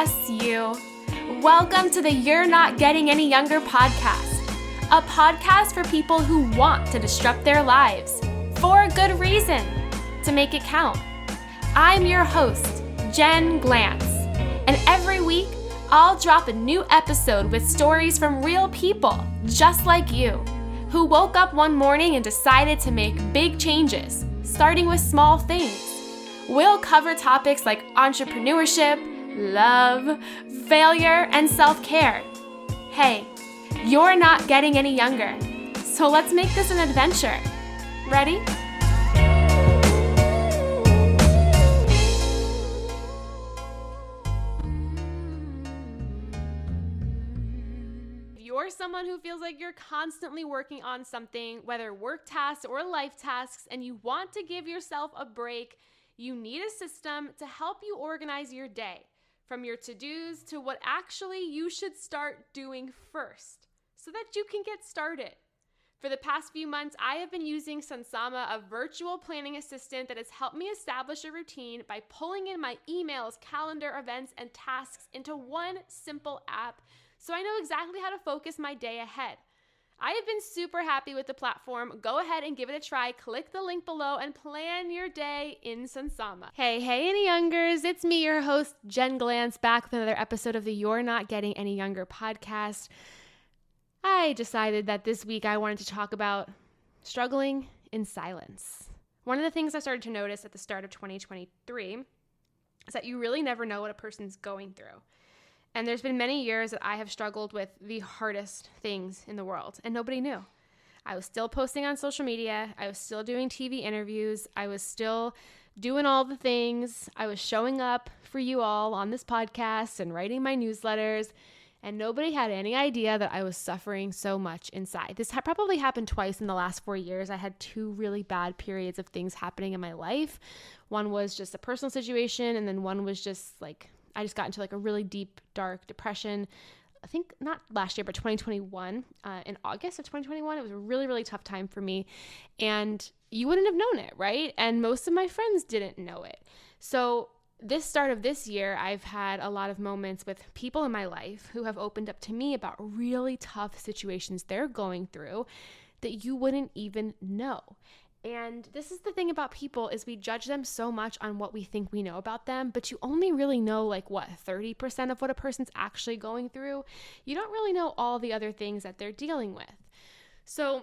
Yes, you. Welcome to the You're Not Getting Any Younger podcast, a podcast for people who want to disrupt their lives for a good reason, to make it count. I'm your host, Jen Glantz, and every week I'll drop a new episode with stories from real people just like you, who woke up one morning and decided to make big changes, starting with small things. We'll cover topics like entrepreneurship, love, failure, and self-care. Hey, you're not getting any younger, so let's make this an adventure. Ready? If you're someone who feels like you're constantly working on something, whether work tasks or life tasks, and you want to give yourself a break, you need a system to help you organize your day, from your to-dos to what actually you should start doing first, so that you can get started. For the past few months, I have been using Sunsama, a virtual planning assistant that has helped me establish a routine by pulling in my emails, calendar, events, and tasks into one simple app, so I know exactly how to focus my day ahead. I have been super happy with the platform. Go ahead and give it a try. Click the link below and plan your day in Sunsama. Hey, any youngers. It's me, your host, Jen Glantz, back with another episode of the You're Not Getting Any Younger podcast. I decided that this week I wanted to talk about struggling in silence. One of the things I started to notice at the start of 2023 is that you really never know what a person's going through. And there's been many years that I have struggled with the hardest things in the world, and nobody knew. I was still posting on social media. I was still doing TV interviews. I was still doing all the things. I was showing up for you all on this podcast and writing my newsletters, and nobody had any idea that I was suffering so much inside. This probably happened twice in the last 4 years. I had two really bad periods of things happening in my life. One was just a personal situation, and then one was just like I just got into like a really deep, dark depression. I think not last year, but 2021, in August of 2021. It was a really, really tough time for me. And you wouldn't have known it, right? And most of my friends didn't know it. So this start of this year, I've had a lot of moments with people in my life who have opened up to me about really tough situations they're going through that you wouldn't even know. And this is the thing about people is we judge them so much on what we think we know about them, but you only really know 30% of what a person's actually going through. You don't really know all the other things that they're dealing with. So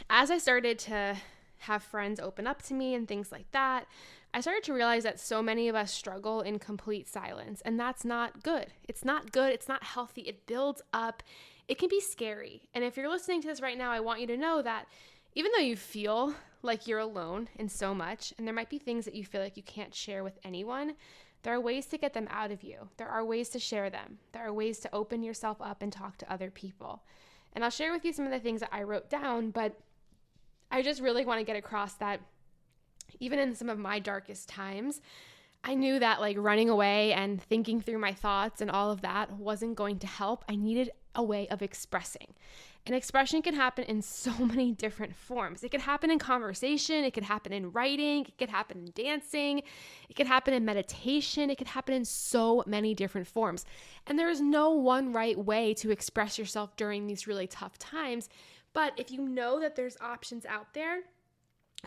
as I started to have friends open up to me and things like that, I started to realize that so many of us struggle in complete silence, and that's not good. It's not good. It's not healthy. It builds up. It can be scary. And if you're listening to this right now, I want you to know that even though you feel like you're alone in so much, and there might be things that you feel like you can't share with anyone, there are ways to get them out of you. There are ways to share them. There are ways to open yourself up and talk to other people. And I'll share with you some of the things that I wrote down, but I just really want to get across that even in some of my darkest times, I knew that running away and thinking through my thoughts and all of that wasn't going to help. I needed a way of expressing. And expression can happen in so many different forms. It could happen in conversation. It could happen in writing. It could happen in dancing. It could happen in meditation. It could happen in so many different forms. And there is no one right way to express yourself during these really tough times. But if you know that there's options out there,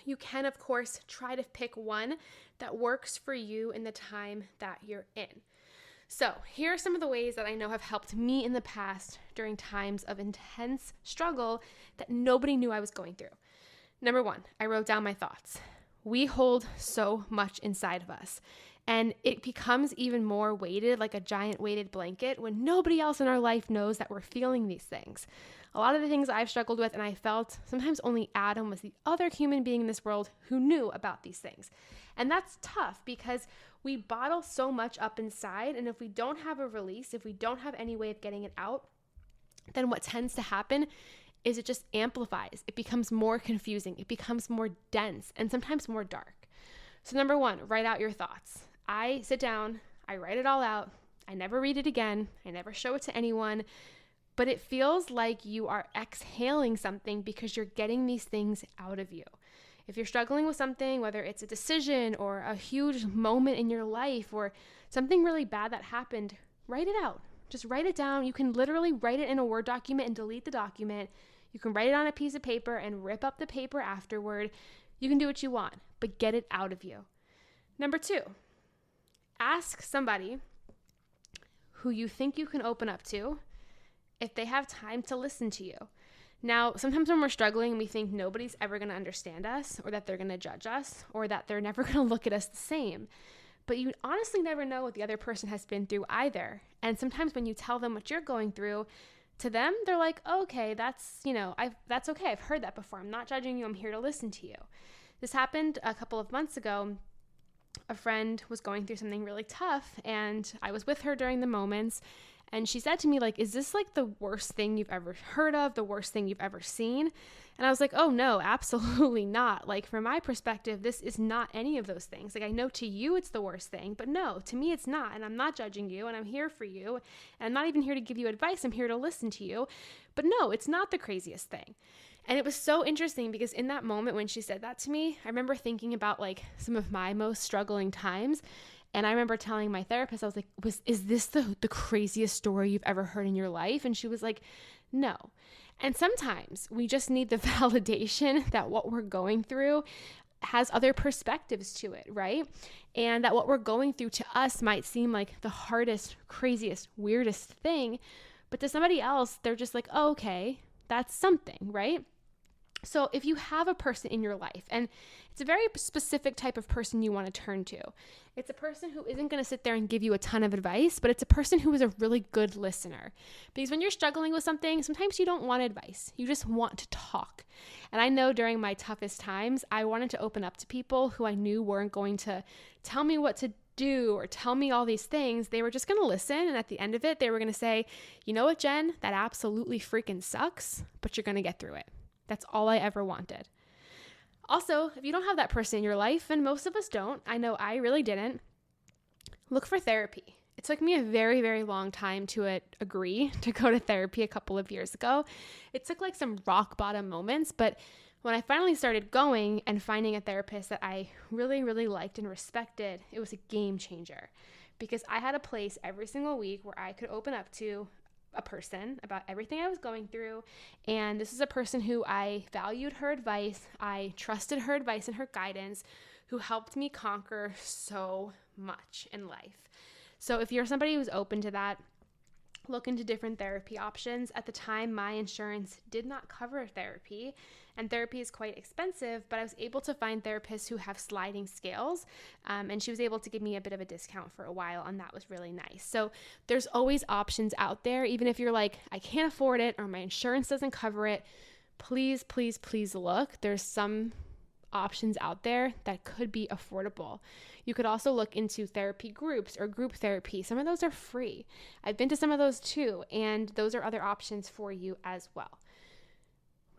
you can, of course, try to pick one that works for you in the time that you're in. So here are some of the ways that I know have helped me in the past during times of intense struggle that nobody knew I was going through. Number one, I wrote down my thoughts. We hold so much inside of us, and it becomes even more weighted, like a giant weighted blanket, when nobody else in our life knows that we're feeling these things. A lot of the things I've struggled with and I felt, sometimes only Adam was the other human being in this world who knew about these things. And that's tough because we bottle so much up inside, and if we don't have a release, if we don't have any way of getting it out, then what tends to happen is it just amplifies. It becomes more confusing. It becomes more dense and sometimes more dark. So number one, write out your thoughts. I sit down, I write it all out. I never read it again. I never show it to anyone. But it feels like you are exhaling something because you're getting these things out of you. If you're struggling with something, whether it's a decision or a huge moment in your life or something really bad that happened, write it out. Just write it down. You can literally write it in a Word document and delete the document. You can write it on a piece of paper and rip up the paper afterward. You can do what you want, but get it out of you. Number 2, ask somebody who you think you can open up to if they have time to listen to you. Now, sometimes when we're struggling, we think nobody's ever going to understand us, or that they're going to judge us, or that they're never going to look at us the same. But you honestly never know what the other person has been through either. And sometimes when you tell them what you're going through, to them, they're like, okay, that's okay. I've heard that before. I'm not judging you. I'm here to listen to you. This happened a couple of months ago. A friend was going through something really tough, and I was with her during the moments, and she said to me, like, is this like the worst thing you've ever heard of, the worst thing you've ever seen? And I was like, oh no, absolutely not. Like, from my perspective, this is not any of those things. Like, I know to you it's the worst thing, but no, to me it's not, and I'm not judging you, and I'm here for you, and I'm not even here to give you advice. I'm here to listen to you. But no, it's not the craziest thing. And it was so interesting because in that moment when she said that to me, I remember thinking about like some of my most struggling times. And I remember telling my therapist, I was like, is this the craziest story you've ever heard in your life? And she was like, no. And sometimes we just need the validation that what we're going through has other perspectives to it, right? And that what we're going through to us might seem like the hardest, craziest, weirdest thing. But to somebody else, they're just like, oh, okay, that's something, right? So if you have a person in your life, and it's a very specific type of person you want to turn to, it's a person who isn't going to sit there and give you a ton of advice, but it's a person who is a really good listener. Because when you're struggling with something, sometimes you don't want advice. You just want to talk. And I know during my toughest times, I wanted to open up to people who I knew weren't going to tell me what to do or tell me all these things. They were just going to listen. And at the end of it, they were going to say, you know what, Jen, that absolutely freaking sucks, but you're going to get through it. That's all I ever wanted. Also, if you don't have that person in your life, and most of us don't, I know I really didn't, look for therapy. It took me a very, very long time to agree to go to therapy a couple of years ago. It took like some rock bottom moments, but when I finally started going and finding a therapist that I really, really liked and respected, it was a game changer because I had a place every single week where I could open up to a person about everything I was going through. And this is a person who I valued her advice. I trusted her advice and her guidance, who helped me conquer so much in life. So if you're somebody who's open to that, look into different therapy options. At the time, my insurance did not cover therapy, and therapy is quite expensive, but I was able to find therapists who have sliding scales, and she was able to give me a bit of a discount for a while, and that was really nice. So there's always options out there, even if you're like, I can't afford it or my insurance doesn't cover it. Please, please, please look. There's some options out there that could be affordable. You could also look into therapy groups or group therapy. Some of those are free. I've been to some of those too, and those are other options for you as well.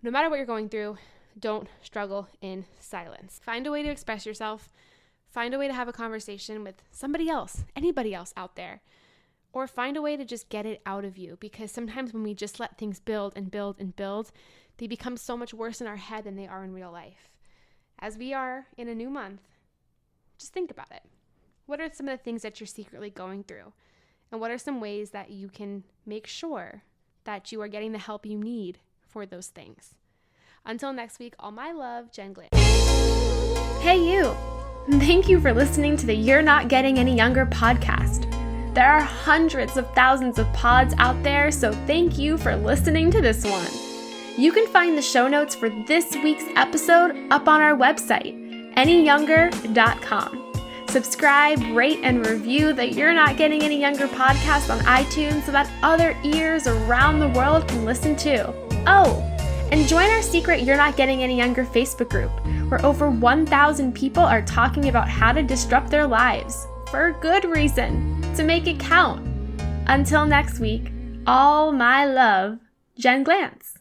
No matter what you're going through, don't struggle in silence. Find a way to express yourself. Find a way to have a conversation with somebody else, anybody else out there, or find a way to just get it out of you, because sometimes when we just let things build and build and build, they become so much worse in our head than they are in real life. As we are in a new month, just think about it. What are some of the things that you're secretly going through? And what are some ways that you can make sure that you are getting the help you need for those things? Until next week, all my love, Jen Glantz. Hey you! Thank you for listening to the You're Not Getting Any Younger podcast. There are hundreds of thousands of pods out there, so thank you for listening to this one. You can find the show notes for this week's episode up on our website, anyyounger.com. Subscribe, rate, and review the You're Not Getting Any Younger podcast on iTunes so that other ears around the world can listen too. Oh, and join our secret You're Not Getting Any Younger Facebook group, where over 1,000 people are talking about how to disrupt their lives, for a good reason, to make it count. Until next week, all my love, Jen Glantz.